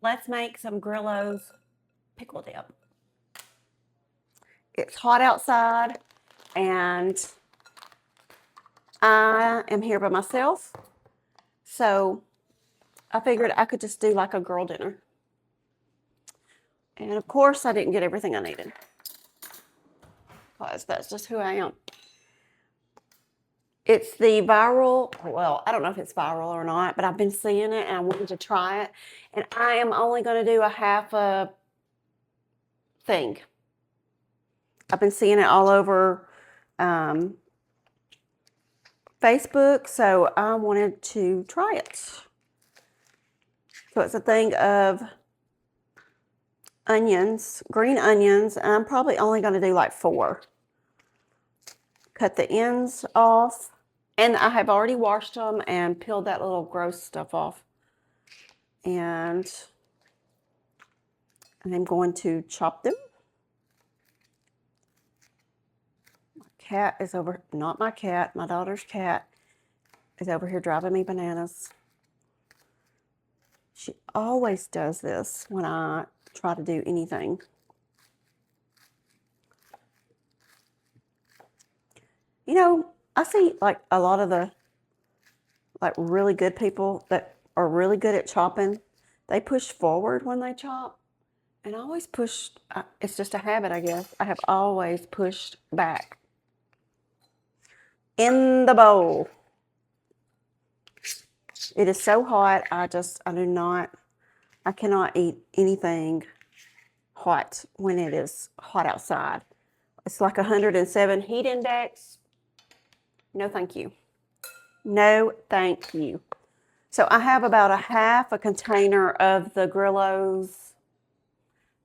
let's make some Grillo's pickle dip. It's hot outside, and I am here by myself, so I figured I could just do like a girl dinner. And of course, I didn't get everything I needed, because that's just who I am. It's the viral, well, I don't know if it's viral or not, but I've been seeing it and I wanted to try it. And I am only going to do a half a thing. I've been seeing it all over Facebook, so I wanted to try it. So it's a thing of onions, green onions. I'm probably only going to do like 4. Cut the ends off. And I have already washed them and peeled that little gross stuff off. And I'm going to chop them. My cat is over, not my cat, my daughter's cat is over here driving me bananas. She always does this when I try to do anything. You know, I see like a lot of the like really good people that are really good at chopping, they push forward when they chop. And I always push, it's just a habit, I guess. I have always pushed back. In the bowl. It is so hot, I cannot eat anything hot when it is hot outside. It's like 107 heat index. No, thank you. No, thank you. So I have about a half a container of the Grillo's.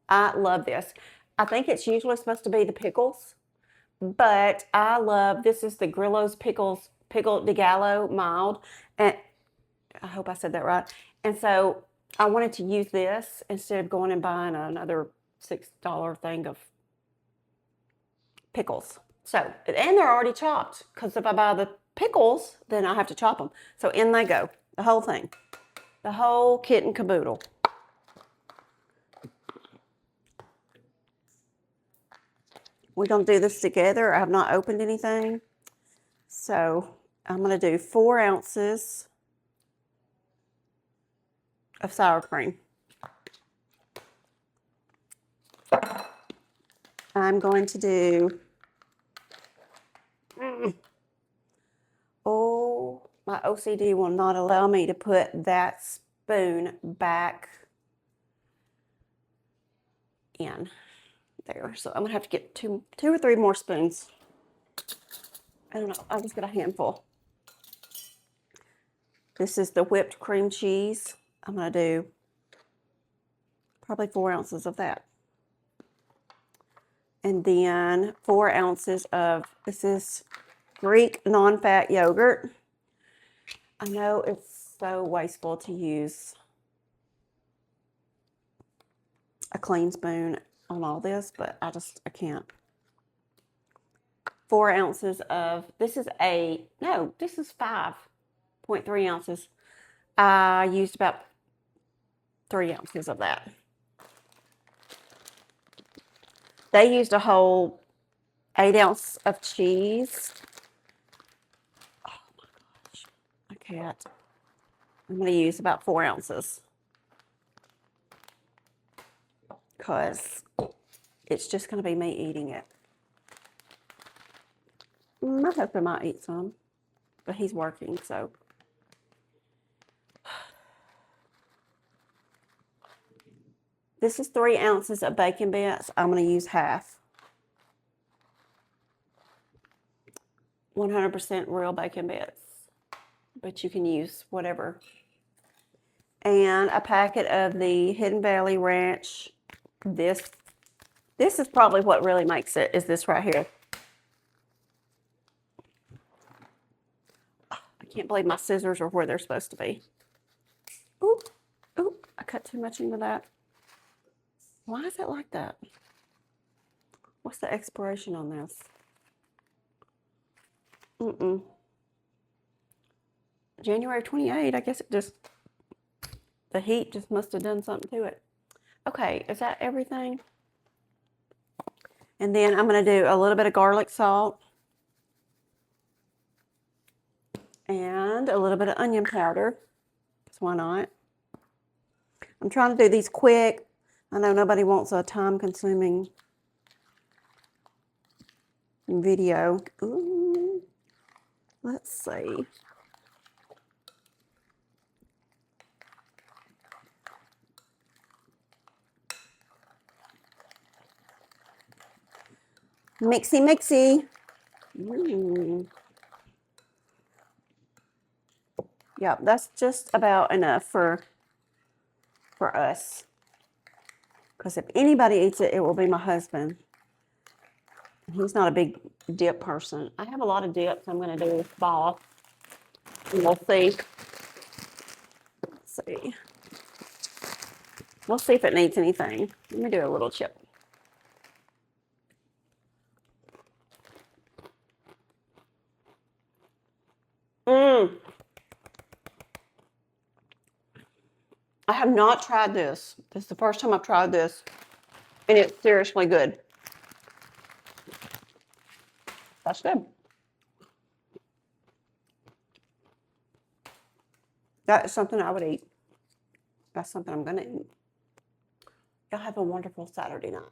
I love this. I think it's usually supposed to be the pickles, but I love, this is the Grillo's pickle de Gallo mild. And I hope I said that right. And so I wanted to use this instead of going and buying another $6 thing of pickles. So, and they're already chopped, because if I buy the pickles, then I have to chop them. So in they go, the whole thing, the whole kit and caboodle. We're going to do this together. I have not opened anything. So I'm going to do 4 ounces of sour cream. I'm going to do, oh, my OCD will not allow me to put that spoon back in there. So I'm going to have to get two or 3 more spoons. I don't know, I'll just get a handful. This is the whipped cream cheese. I'm going to do probably 4 ounces of that. And then 4 ounces of, this is Greek non-fat yogurt. I know it's so wasteful to use a clean spoon on all this, but I can't. 4 ounces of, this is 5.3 ounces. I used about 3 ounces of that. They used a whole 8 ounce of cheese. Oh my gosh, I can't. I'm going to use about 4 ounces, because it's just going to be me eating it. My husband might eat some, but he's working, so. This is 3 ounces of bacon bits. I'm going to use half. 100% real bacon bits, but you can use whatever. And a packet of the Hidden Valley Ranch. This is probably what really makes it, is this right here. I can't believe my scissors are where they're supposed to be. Oop, oop, I cut too much into that. Why is it like that? What's the expiration on this? January 28, I guess it just, The heat just must have done something to it. Okay, is that everything? And then I'm going to do a little bit of garlic salt and a little bit of onion powder. Because why not? I'm trying to do these quick. I know nobody wants a time-consuming video. Ooh, let's see. Mixy, mixy. Yep, that's just about enough for us. Because if anybody eats it, it will be my husband. He's not a big dip person. I have a lot of dips I'm going to do with ball. And we'll see. Let's see. We'll see if it needs anything. Let me do a little chip. I have not tried this. This is the first time I've tried this. And it's seriously good. That's good. That is something I would eat. That's something I'm going to eat. Y'all have a wonderful Saturday night.